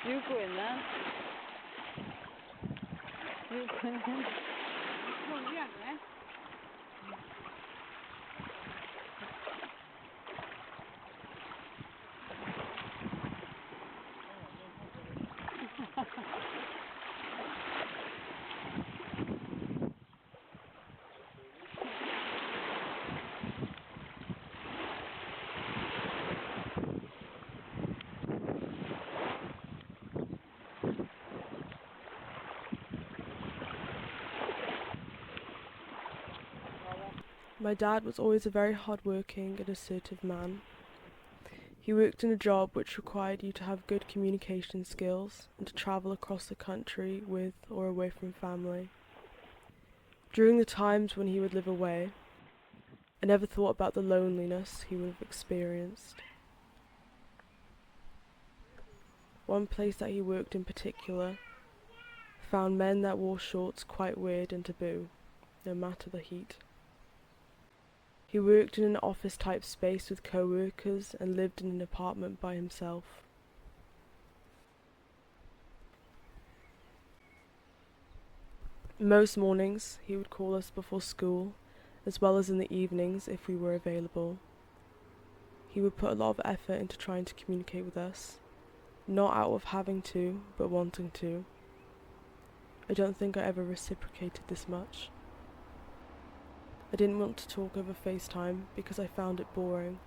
如果呢？如果呢？弄远了。My dad was always a very hard-working and assertive man. He worked in a job which required you to have good communication skills and to travel across the country with or away from family. During the times when he would live away, I never thought about the loneliness he would have experienced. One place that he worked in particular found men that wore shorts quite weird and taboo, no matter the heat. He worked in an office-type space with co-workers and lived in an apartment by himself. Most mornings he would call us before school, as well as in the evenings if we were available. He would put a lot of effort into trying to communicate with us, not out of having to, but wanting to. I don't think I ever reciprocated this much. I didn't want to talk over FaceTime because I found it boring,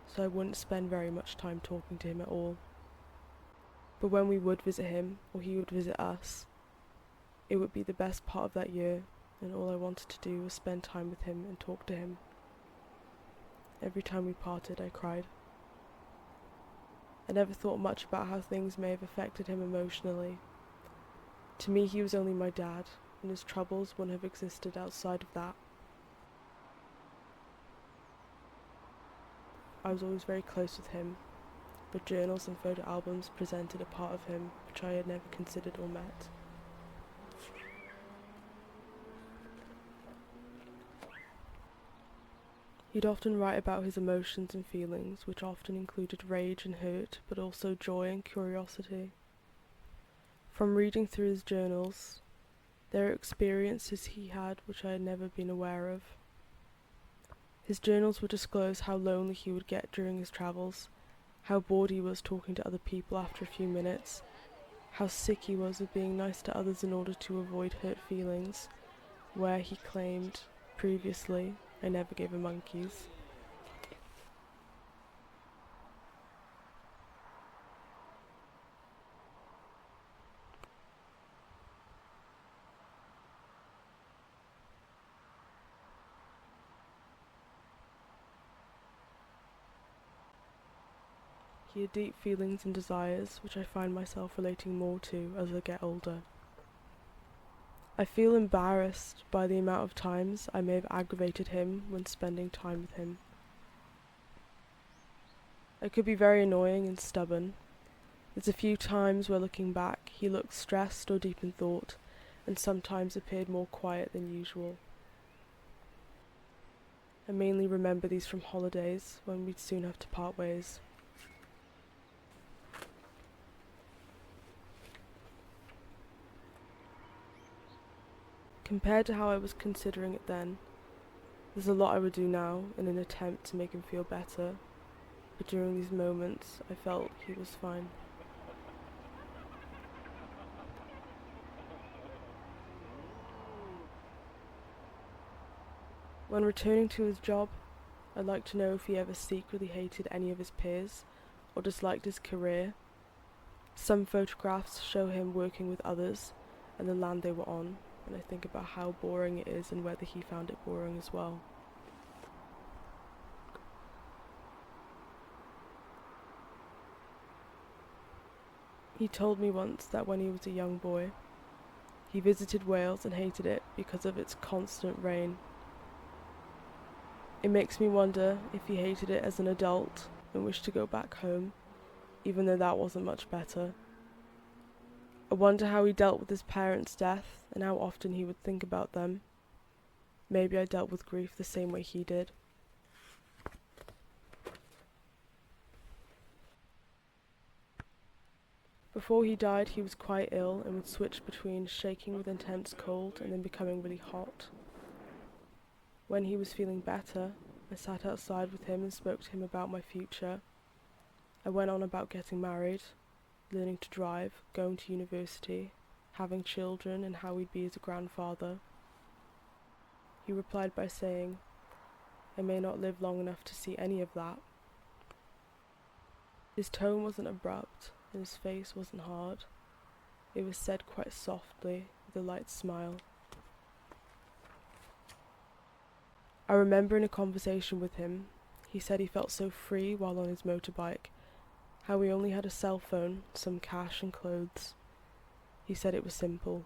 so I wouldn't spend very much time talking to him at all. But when we would visit him, or he would visit us, it would be the best part of that year, and all I wanted to do was spend time with him and talk to him. Every time we parted, I cried. I never thought much about how things may have affected him emotionally. To me, he was only my dad, and his troubles wouldn't have existed outside of that. I was always very close with him, but journals and photo albums presented a part of him which I had never considered or met. He'd often write about his emotions and feelings, which often included rage and hurt, but also joy and curiosity. From reading through his journals, there are experiences he had which I had never been aware of. His journals would disclose how lonely he would get during his travels, how bored he was talking to other people after a few minutes, how sick he was of being nice to others in order to avoid hurt feelings, where he claimed, previously, I never gave a monkey's. He had deep feelings and desires, which I find myself relating more to as I get older. I feel embarrassed by the amount of times I may have aggravated him when spending time with him. I could be very annoying and stubborn. There's a few times where, looking back, he looked stressed or deep in thought, and sometimes appeared more quiet than usual. I mainly remember these from holidays, when we'd soon have to part ways. Compared to how I was considering it then, there's a lot I would do now in an attempt to make him feel better, but during these moments I felt he was fine. When returning to his job, I'd like to know if he ever secretly hated any of his peers or disliked his career. Some photographs show him working with others and the land they were on, and I think about how boring it is and whether he found it boring as well. He told me once that when he was a young boy, he visited Wales and hated it because of its constant rain. It makes me wonder if he hated it as an adult and wished to go back home, even though that wasn't much better. I wonder how he dealt with his parents' death and how often he would think about them. Maybe I dealt with grief the same way he did. Before he died, he was quite ill and would switch between shaking with intense cold and then becoming really hot. When he was feeling better, I sat outside with him and spoke to him about my future. I went on about getting married, learning to drive, going to university, having children, and how we'd be as a grandfather. He replied by saying, "I may not live long enough to see any of that." His tone wasn't abrupt, and his face wasn't hard. It was said quite softly, with a light smile. I remember in a conversation with him, he said he felt so free while on his motorbike, how he only had a cell phone, some cash and clothes. He said it was simple.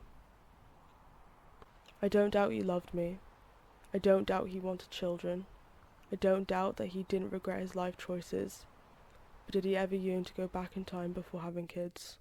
I don't doubt he loved me. I don't doubt he wanted children. I don't doubt that he didn't regret his life choices. But did he ever yearn to go back in time before having kids?